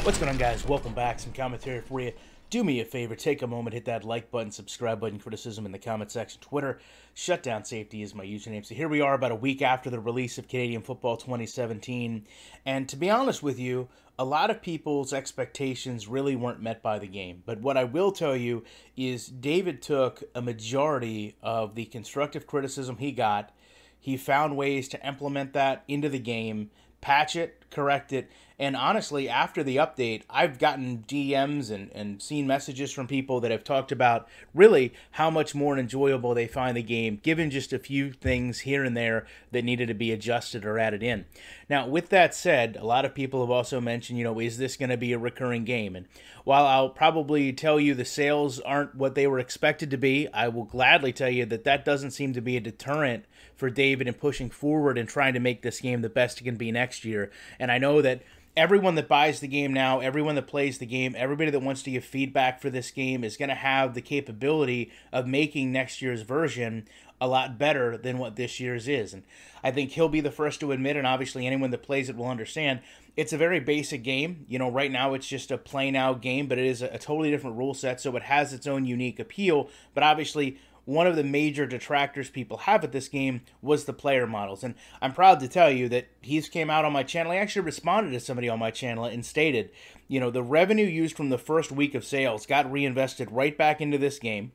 What's going on, guys? Welcome back. Some commentary for you. Do me a favor, take a moment, hit that like button, subscribe button, criticism in the comment section. Twitter, Shutdown Safety is my username. So here we are about a week after the release of Canadian Football 2017. And to be honest with you, a lot of people's expectations really weren't met by the game. But what I will tell you is David took a majority of the constructive criticism he got. He found ways to implement that into the game, patch it, correct it, and honestly, after the update, I've gotten DMs and seen messages from people that have talked about really how much more enjoyable they find the game, given just a few things here and there that needed to be adjusted or added in. Now, with that said, a lot of people have also mentioned, is this going to be a recurring game? And while I'll probably tell you the sales aren't what they were expected to be, I will gladly tell you that that doesn't seem to be a deterrent for David in pushing forward and trying to make this game the best it can be next year. And I know that everyone that buys the game now, everyone that plays the game, everybody that wants to give feedback for this game is going to have the capability of making next year's version a lot better than what this year's is. And I think he'll be the first to admit, and obviously anyone that plays it will understand, it's a very basic game. Right now it's just a play now game, but it is a totally different rule set, so it has its own unique appeal. But obviously, one of the major detractors people have at this game was the player models. And I'm proud to tell you that he's came out on my channel. He actually responded to somebody on my channel and stated, the revenue used from the first week of sales got reinvested right back into this game.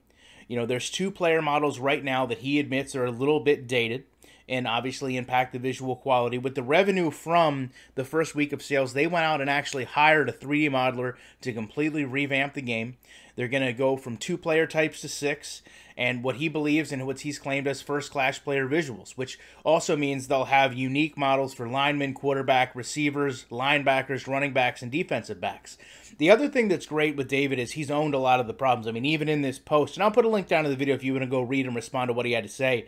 There's two player models right now that he admits are a little bit dated and obviously impact the visual quality. With the revenue from the first week of sales, they went out and actually hired a 3D modeler to completely revamp the game. They're going to go from 2 player types to 6, and what he believes and what he's claimed as first-class player visuals, which also means they'll have unique models for linemen, quarterback, receivers, linebackers, running backs, and defensive backs. The other thing that's great with David is he's owned a lot of the problems. I mean, even in this post, and I'll put a link down to the video if you want to go read and respond to what he had to say.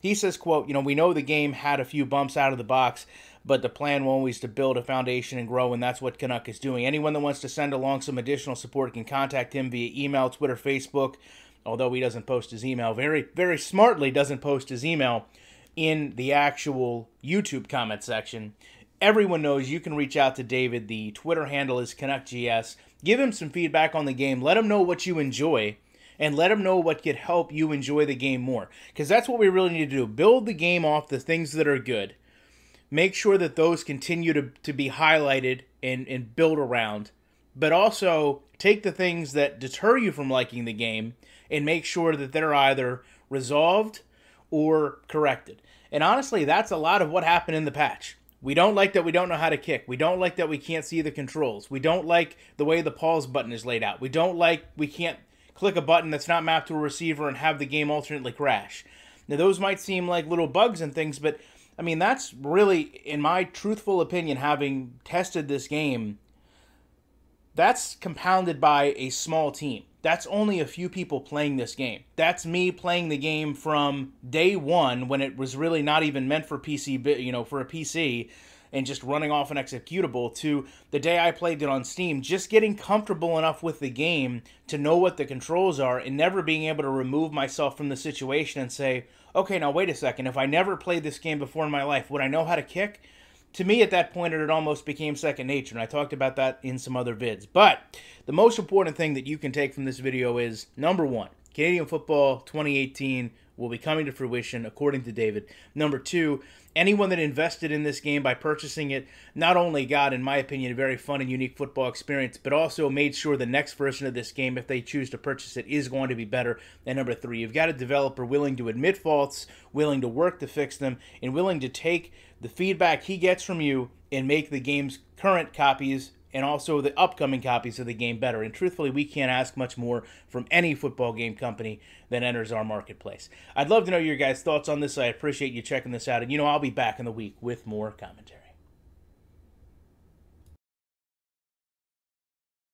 He says, quote, we know the game had a few bumps out of the box, but the plan was always to build a foundation and grow, and that's what Canuck is doing. Anyone that wants to send along some additional support can contact him via email, Twitter, Facebook, although he doesn't post his email. Very, very smartly doesn't post his email in the actual YouTube comment section. Everyone knows you can reach out to David. The Twitter handle is CanuckGS. Give him some feedback on the game. Let him know what you enjoy, and let him know what could help you enjoy the game more. Because that's what we really need to do. Build the game off the things that are good. Make sure that those continue to be highlighted and build around. But also take the things that deter you from liking the game and make sure that they're either resolved or corrected. And honestly, that's a lot of what happened in the patch. We don't like that we don't know how to kick. We don't like that we can't see the controls. We don't like the way the pause button is laid out. We don't like we can't click a button that's not mapped to a receiver and have the game alternately crash. Now, those might seem like little bugs and things, but, I mean, that's really, in my truthful opinion, having tested this game, that's compounded by a small team. That's only a few people playing this game. That's me playing the game from day one when it was really not even meant for PC, for a PC, and just running off an executable, to the day I played it on Steam, just getting comfortable enough with the game to know what the controls are and never being able to remove myself from the situation and say, okay, now wait a second, if I never played this game before in my life, would I know how to kick? To me, at that point, it almost became second nature, and I talked about that in some other vids. But the most important thing that you can take from this video is, number one, Canadian Football 2018 will be coming to fruition, according to David. Number two, anyone that invested in this game by purchasing it not only got, in my opinion, a very fun and unique football experience, but also made sure the next version of this game, if they choose to purchase it, is going to be better. And number three, you've got a developer willing to admit faults, willing to work to fix them, and willing to take the feedback he gets from you and make the game's current copies and also the upcoming copies of the game better. And truthfully, we can't ask much more from any football game company that enters our marketplace. I'd love to know your guys' thoughts on this. I appreciate you checking this out. And, I'll be back in the week with more commentary.